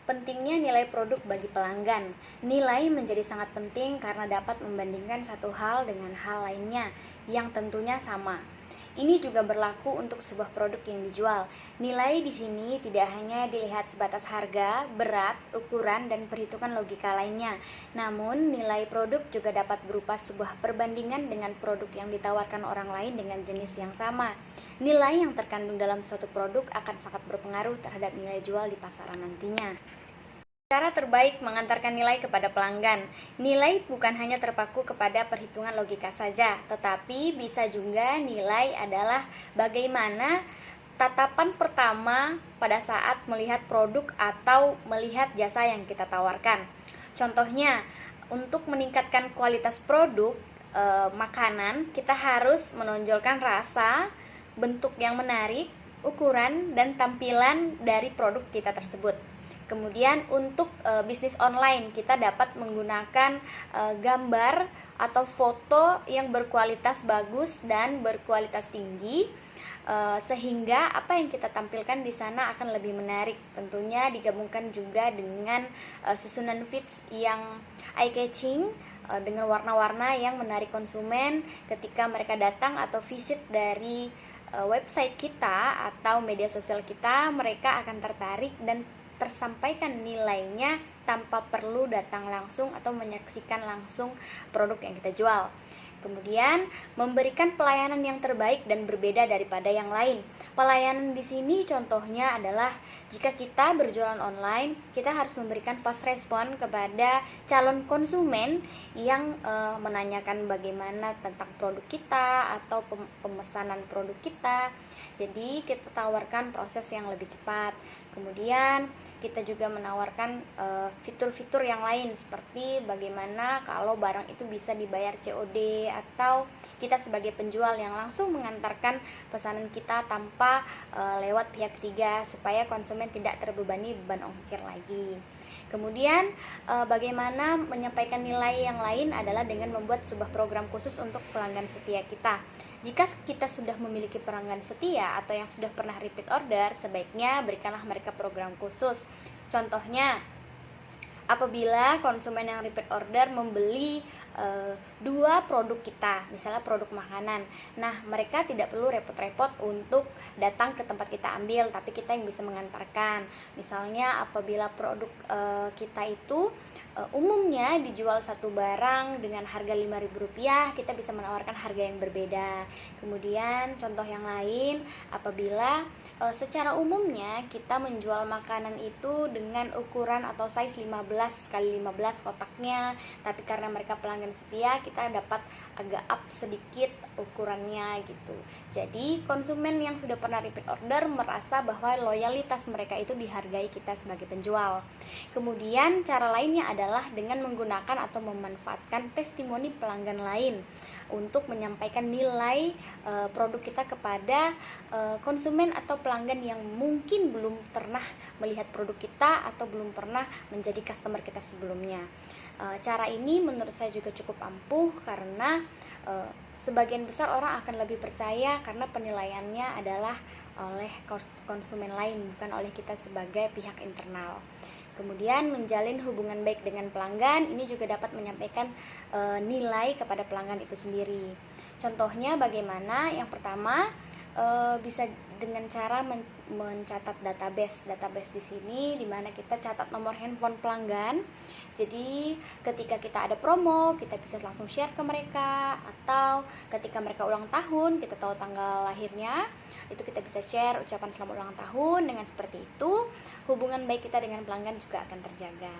Pentingnya nilai produk bagi pelanggan. Nilai menjadi sangat penting karena dapat membandingkan satu hal dengan hal lainnya yang tentunya sama. Ini juga berlaku untuk sebuah produk yang dijual. Nilai di sini tidak hanya dilihat sebatas harga, berat, ukuran, dan perhitungan logika lainnya. Namun, nilai produk juga dapat berupa sebuah perbandingan dengan produk yang ditawarkan orang lain dengan jenis yang sama. Nilai yang terkandung dalam suatu produk akan sangat berpengaruh terhadap nilai jual di pasaran nantinya. Cara terbaik mengantarkan nilai kepada pelanggan. Nilai bukan hanya terpaku kepada perhitungan logika saja, tetapi bisa juga nilai adalah bagaimana tatapan pertama pada saat melihat produk atau melihat jasa yang kita tawarkan. Contohnya, untuk meningkatkan kualitas produk makanan, kita harus menonjolkan rasa, bentuk yang menarik, ukuran, dan tampilan dari produk kita tersebut. Kemudian untuk bisnis online kita dapat menggunakan gambar atau foto yang berkualitas bagus dan berkualitas tinggi, sehingga apa yang kita tampilkan di sana akan lebih menarik. Tentunya digabungkan juga dengan susunan feeds yang eye catching, dengan warna-warna yang menarik konsumen ketika mereka datang atau visit dari website kita atau media sosial kita. Mereka akan tertarik dan tersampaikan nilainya tanpa perlu datang langsung atau menyaksikan langsung produk yang kita jual. Kemudian, memberikan pelayanan yang terbaik dan berbeda daripada yang lain. Pelayanan di sini contohnya adalah jika kita berjualan online, kita harus memberikan fast respon kepada calon konsumen yang menanyakan bagaimana tentang produk kita atau pemesanan produk kita. Jadi, kita tawarkan proses yang lebih cepat. Kemudian, kita juga menawarkan fitur-fitur yang lain seperti bagaimana kalau barang itu bisa dibayar COD, atau kita sebagai penjual yang langsung mengantarkan pesanan kita tanpa lewat pihak ketiga supaya konsumen tidak terbebani beban ongkir lagi. Kemudian bagaimana menyampaikan nilai yang lain adalah dengan membuat sebuah program khusus untuk pelanggan setia kita. Jika kita sudah memiliki pelanggan setia atau yang sudah pernah repeat order, sebaiknya berikanlah mereka program khusus. Contohnya, apabila konsumen yang repeat order membeli 2 produk kita, misalnya produk makanan, nah mereka tidak perlu repot-repot untuk datang ke tempat kita ambil, tapi kita yang bisa mengantarkan. Misalnya apabila produk kita itu umumnya dijual satu barang dengan harga Rp5.000, kita bisa menawarkan harga yang berbeda. Kemudian contoh yang lain, apabila secara umumnya kita menjual makanan itu dengan ukuran atau size 15x15 kotaknya, tapi karena mereka pelanggan setia, kita dapat agak up sedikit ukurannya gitu. Jadi konsumen yang sudah pernah repeat order merasa bahwa loyalitas mereka itu dihargai kita sebagai penjual. Kemudian cara lainnya adalah dengan menggunakan atau memanfaatkan testimoni pelanggan lain untuk menyampaikan nilai produk kita kepada konsumen atau pelanggan yang mungkin belum pernah melihat produk kita atau belum pernah menjadi customer kita sebelumnya. Cara ini menurut saya juga cukup ampuh karena sebagian besar orang akan lebih percaya karena penilaiannya adalah oleh konsumen lain, bukan oleh kita sebagai pihak internal. Kemudian menjalin hubungan baik dengan pelanggan, ini juga dapat menyampaikan nilai kepada pelanggan itu sendiri. Contohnya bagaimana? Yang pertama, bisa dengan cara mencatat database. Database di sini dimana kita catat nomor handphone pelanggan. Jadi ketika kita ada promo, kita bisa langsung share ke mereka, atau ketika mereka ulang tahun, kita tahu tanggal lahirnya, itu kita bisa share ucapan selamat ulang tahun. Dengan seperti itu, hubungan baik kita dengan pelanggan juga akan terjaga.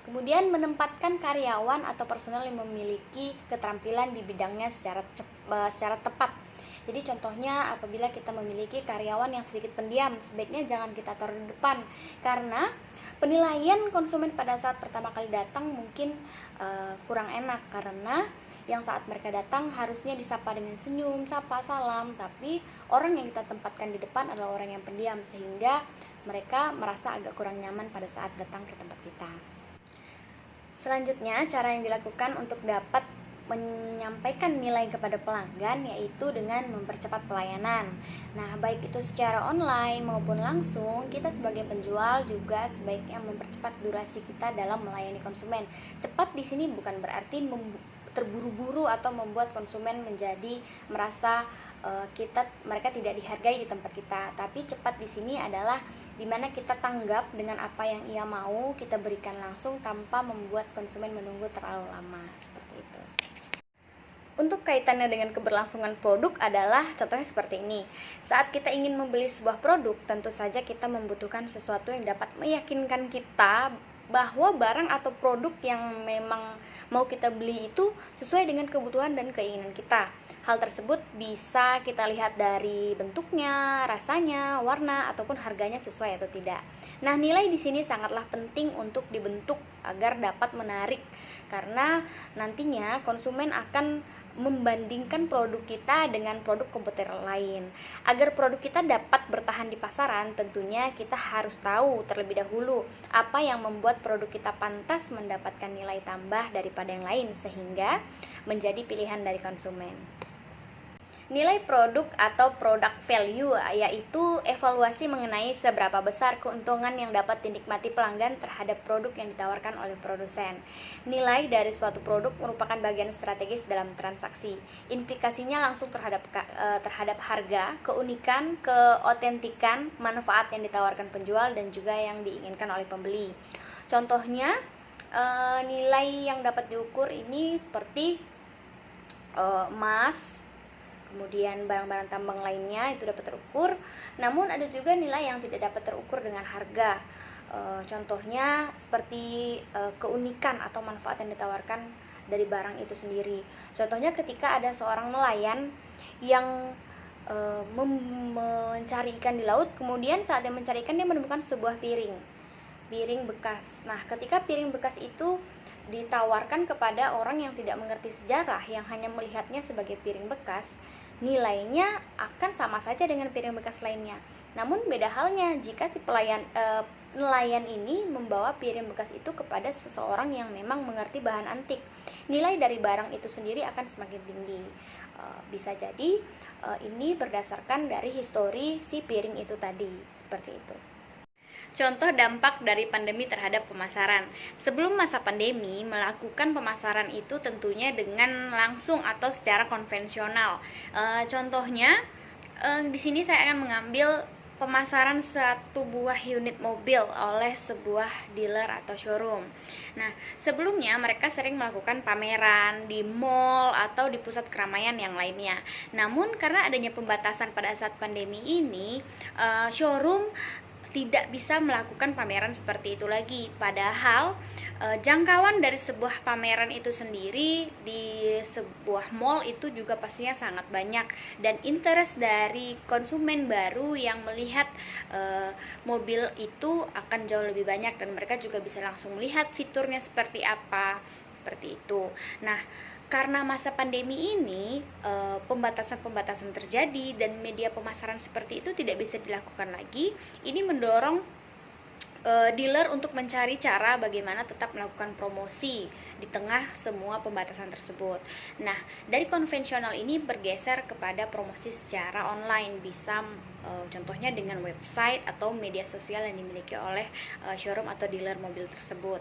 Kemudian menempatkan karyawan atau personel yang memiliki keterampilan di bidangnya secara tepat. Jadi contohnya apabila kita memiliki karyawan yang sedikit pendiam, sebaiknya jangan kita taruh di depan, karena penilaian konsumen pada saat pertama kali datang mungkin kurang enak, karena yang saat mereka datang harusnya disapa dengan senyum, sapa, salam, tapi orang yang kita tempatkan di depan adalah orang yang pendiam, sehingga mereka merasa agak kurang nyaman pada saat datang ke tempat kita. Selanjutnya, cara yang dilakukan untuk dapat menyampaikan nilai kepada pelanggan, yaitu dengan mempercepat pelayanan. Nah, baik itu secara online maupun langsung, kita sebagai penjual juga sebaiknya mempercepat durasi kita dalam melayani konsumen. Cepat di sini bukan berarti terburu-buru atau membuat konsumen menjadi merasa mereka tidak dihargai di tempat kita. Tapi cepat di sini adalah dimana kita tanggap dengan apa yang ia mau, kita berikan langsung tanpa membuat konsumen menunggu terlalu lama, seperti itu. Untuk kaitannya dengan keberlangsungan produk adalah contohnya seperti ini. Saat kita ingin membeli sebuah produk, tentu saja kita membutuhkan sesuatu yang dapat meyakinkan kita bahwa barang atau produk yang memang mau kita beli itu sesuai dengan kebutuhan dan keinginan kita. Hal tersebut bisa kita lihat dari bentuknya, rasanya, warna, ataupun harganya sesuai atau tidak. Nah, nilai di sini sangatlah penting untuk dibentuk agar dapat menarik, karena nantinya konsumen akan membandingkan produk kita dengan produk kompetitor lain. Agar produk kita dapat bertahan di pasaran, tentunya kita harus tahu terlebih dahulu apa yang membuat produk kita pantas mendapatkan nilai tambah daripada yang lain, sehingga menjadi pilihan dari konsumen. Nilai produk atau product value yaitu evaluasi mengenai seberapa besar keuntungan yang dapat dinikmati pelanggan terhadap produk yang ditawarkan oleh produsen. Nilai dari suatu produk merupakan bagian strategis dalam transaksi. Implikasinya langsung terhadap harga, keunikan, keotentikan, manfaat yang ditawarkan penjual dan juga yang diinginkan oleh pembeli. Contohnya, nilai yang dapat diukur ini seperti emas, kemudian barang-barang tambang lainnya itu dapat terukur. Namun ada juga nilai yang tidak dapat terukur dengan harga. Contohnya seperti keunikan atau manfaat yang ditawarkan dari barang itu sendiri. Contohnya ketika ada seorang nelayan yang mencari ikan di laut, kemudian saat dia mencari ikan dia menemukan sebuah piring bekas. Nah, ketika piring bekas itu ditawarkan kepada orang yang tidak mengerti sejarah, yang hanya melihatnya sebagai piring bekas, nilainya akan sama saja dengan piring bekas lainnya. Namun beda halnya jika si nelayan ini membawa piring bekas itu kepada seseorang yang memang mengerti bahan antik. Nilai dari barang itu sendiri akan semakin tinggi. Bisa jadi ini berdasarkan dari histori si piring itu tadi, seperti itu. Contoh dampak dari pandemi terhadap pemasaran. Sebelum masa pandemi, melakukan pemasaran itu tentunya dengan langsung atau secara konvensional. Contohnya, di sini saya akan mengambil pemasaran satu buah unit mobil oleh sebuah dealer atau showroom. Nah, sebelumnya mereka sering melakukan pameran di mall atau di pusat keramaian yang lainnya. Namun karena adanya pembatasan pada saat pandemi ini, showroom tidak bisa melakukan pameran seperti itu lagi. Padahal jangkauan dari sebuah pameran itu sendiri di sebuah mall itu juga pastinya sangat banyak, dan interest dari konsumen baru yang melihat mobil itu akan jauh lebih banyak, dan mereka juga bisa langsung melihat fiturnya seperti apa, seperti itu. Nah, karena masa pandemi ini pembatasan-pembatasan terjadi dan media pemasaran seperti itu tidak bisa dilakukan lagi. Ini mendorong dealer untuk mencari cara bagaimana tetap melakukan promosi di tengah semua pembatasan tersebut. Nah, dari konvensional ini bergeser kepada promosi secara online, bisa contohnya dengan website atau media sosial yang dimiliki oleh showroom atau dealer mobil tersebut.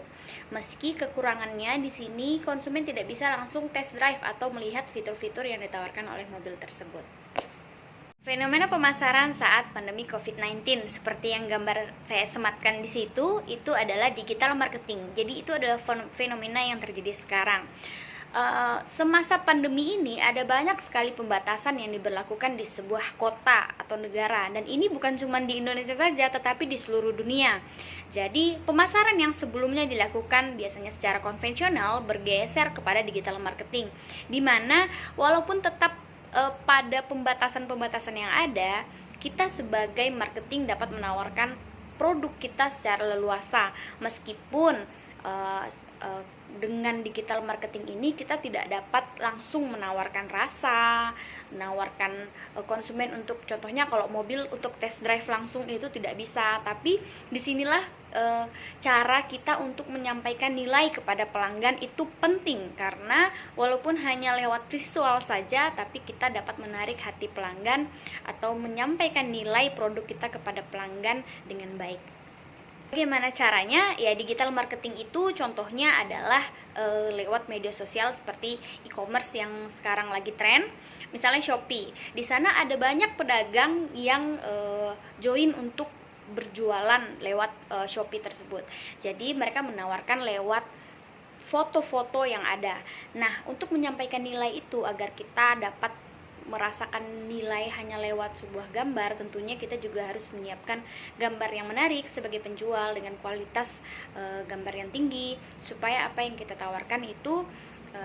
Meski kekurangannya di sini konsumen tidak bisa langsung test drive atau melihat fitur-fitur yang ditawarkan oleh mobil tersebut. Fenomena pemasaran saat pandemi COVID-19 seperti yang gambar saya sematkan di situ, itu adalah digital marketing. Jadi itu adalah fenomena yang terjadi sekarang. Semasa pandemi ini ada banyak sekali pembatasan yang diberlakukan di sebuah kota atau negara, dan ini bukan cuma di Indonesia saja tetapi di seluruh dunia. Jadi pemasaran yang sebelumnya dilakukan biasanya secara konvensional bergeser kepada digital marketing, di mana walaupun tetap pada pembatasan-pembatasan yang ada, kita sebagai marketing dapat menawarkan produk kita secara leluasa, meskipun dengan digital marketing ini kita tidak dapat langsung menawarkan rasa, menawarkan konsumen untuk, contohnya kalau mobil untuk test drive langsung itu tidak bisa. Tapi disinilah cara kita untuk menyampaikan nilai kepada pelanggan itu penting, karena walaupun hanya lewat visual saja, tapi kita dapat menarik hati pelanggan atau menyampaikan nilai produk kita kepada pelanggan dengan baik. Bagaimana caranya? Ya, digital marketing itu contohnya adalah lewat media sosial seperti e-commerce yang sekarang lagi tren. Misalnya Shopee. Di sana ada banyak pedagang yang join untuk berjualan lewat Shopee tersebut. Jadi mereka menawarkan lewat foto-foto yang ada. Nah, untuk menyampaikan nilai itu agar kita dapat merasakan nilai hanya lewat sebuah gambar, tentunya kita juga harus menyiapkan gambar yang menarik sebagai penjual dengan kualitas gambar yang tinggi, supaya apa yang kita tawarkan itu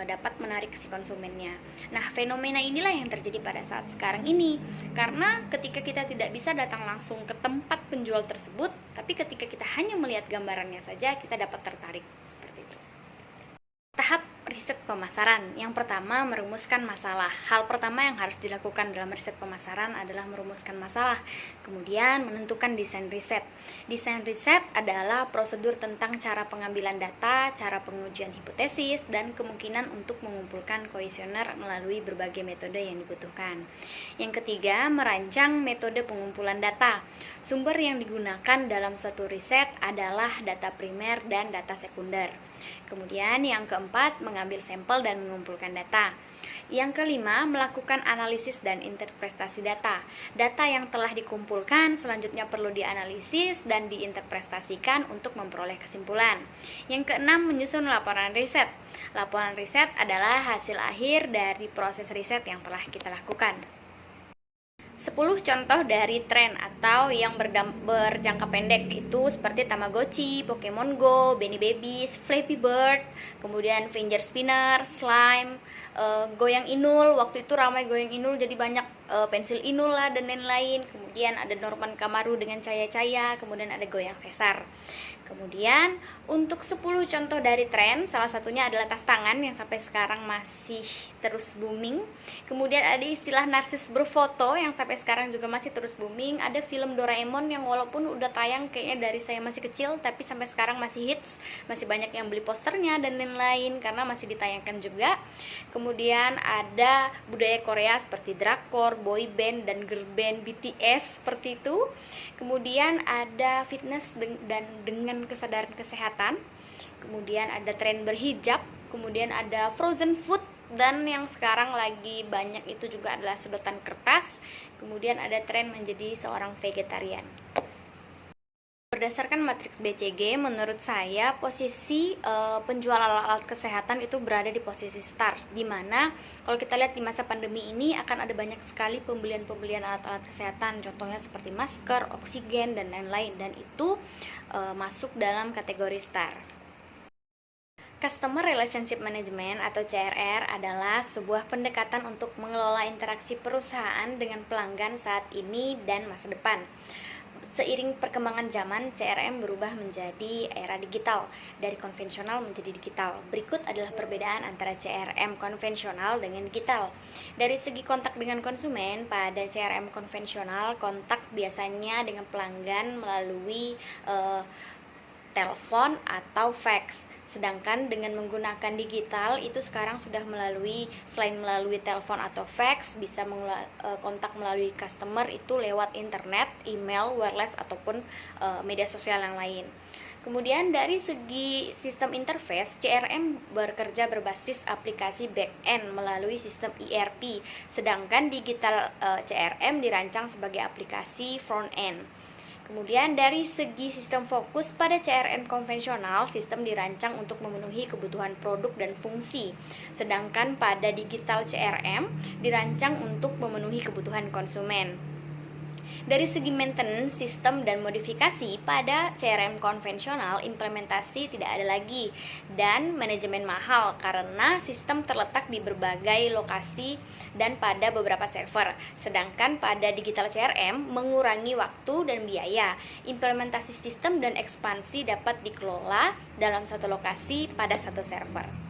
dapat menarik si konsumennya. Nah, fenomena inilah yang terjadi pada saat sekarang ini, karena ketika kita tidak bisa datang langsung ke tempat penjual tersebut, tapi ketika kita hanya melihat gambarannya saja, kita dapat tertarik seperti itu. Tahap riset pemasaran. Yang pertama, merumuskan masalah. Hal pertama yang harus dilakukan dalam riset pemasaran adalah merumuskan masalah. Kemudian menentukan desain riset. Desain riset adalah prosedur tentang cara pengambilan data, cara pengujian hipotesis, dan kemungkinan untuk mengumpulkan kuesioner melalui berbagai metode yang dibutuhkan. Yang ketiga, merancang metode pengumpulan data. Sumber yang digunakan dalam suatu riset adalah data primer dan data sekunder. Kemudian yang keempat, mengambil sampel dan mengumpulkan data. Yang kelima, melakukan analisis dan interpretasi data. Data yang telah dikumpulkan selanjutnya perlu dianalisis dan diinterpretasikan untuk memperoleh kesimpulan. Yang keenam, menyusun laporan riset. Laporan riset adalah hasil akhir dari proses riset yang telah kita lakukan. 10 contoh dari tren atau yang berjangka pendek itu seperti Tamagotchi, Pokemon Go, Beanie Babies, Flappy Bird, kemudian finger spinner, slime, goyang inul. Waktu itu ramai goyang inul, jadi banyak pensil inul lah dan lain-lain. Kemudian ada Norman Kamaru dengan cahaya-cahaya, kemudian ada goyang sesar. Kemudian untuk 10 contoh dari tren, salah satunya adalah tas tangan yang sampai sekarang masih terus booming. Kemudian ada istilah narsis berfoto yang sampai sekarang juga masih terus booming. Ada film Doraemon yang walaupun udah tayang kayaknya dari saya masih kecil, tapi sampai sekarang masih hits, masih banyak yang beli posternya dan lain-lain karena masih ditayangkan juga. Kemudian ada budaya Korea seperti drakor, boy band, dan girl band BTS seperti itu. Kemudian ada fitness dan dengan kesadaran kesehatan. Kemudian ada tren berhijab. Kemudian ada frozen food, dan yang sekarang lagi banyak itu juga adalah sedotan kertas. Kemudian ada tren menjadi seorang vegetarian. Berdasarkan matriks BCG, menurut saya posisi penjual alat-alat kesehatan itu berada di posisi start, di mana kalau kita lihat di masa pandemi ini akan ada banyak sekali pembelian alat-alat kesehatan, contohnya seperti masker, oksigen, dan lain-lain, dan itu masuk dalam kategori start. Customer Relationship Management atau CRR adalah sebuah pendekatan untuk mengelola interaksi perusahaan dengan pelanggan saat ini dan masa depan. Seiring perkembangan zaman, CRM berubah menjadi era digital, dari konvensional menjadi digital. Berikut adalah perbedaan antara CRM konvensional dengan digital. Dari segi kontak dengan konsumen, pada CRM konvensional, kontak biasanya dengan pelanggan melalui telepon atau fax. Sedangkan dengan menggunakan digital itu sekarang sudah selain melalui telepon atau fax, bisa kontak melalui customer itu lewat internet, email, wireless, ataupun media sosial yang lain. Kemudian dari segi sistem interface, CRM bekerja berbasis aplikasi back-end melalui sistem ERP, sedangkan digital CRM dirancang sebagai aplikasi front-end. Kemudian dari segi sistem fokus, pada CRM konvensional, sistem dirancang untuk memenuhi kebutuhan produk dan fungsi. Sedangkan pada digital CRM dirancang untuk memenuhi kebutuhan konsumen. Dari segi maintenance, sistem, dan modifikasi, pada CRM konvensional implementasi tidak ada lagi dan manajemen mahal karena sistem terletak di berbagai lokasi dan pada beberapa server. Sedangkan pada digital CRM mengurangi waktu dan biaya. Implementasi sistem dan ekspansi dapat dikelola dalam satu lokasi pada satu server.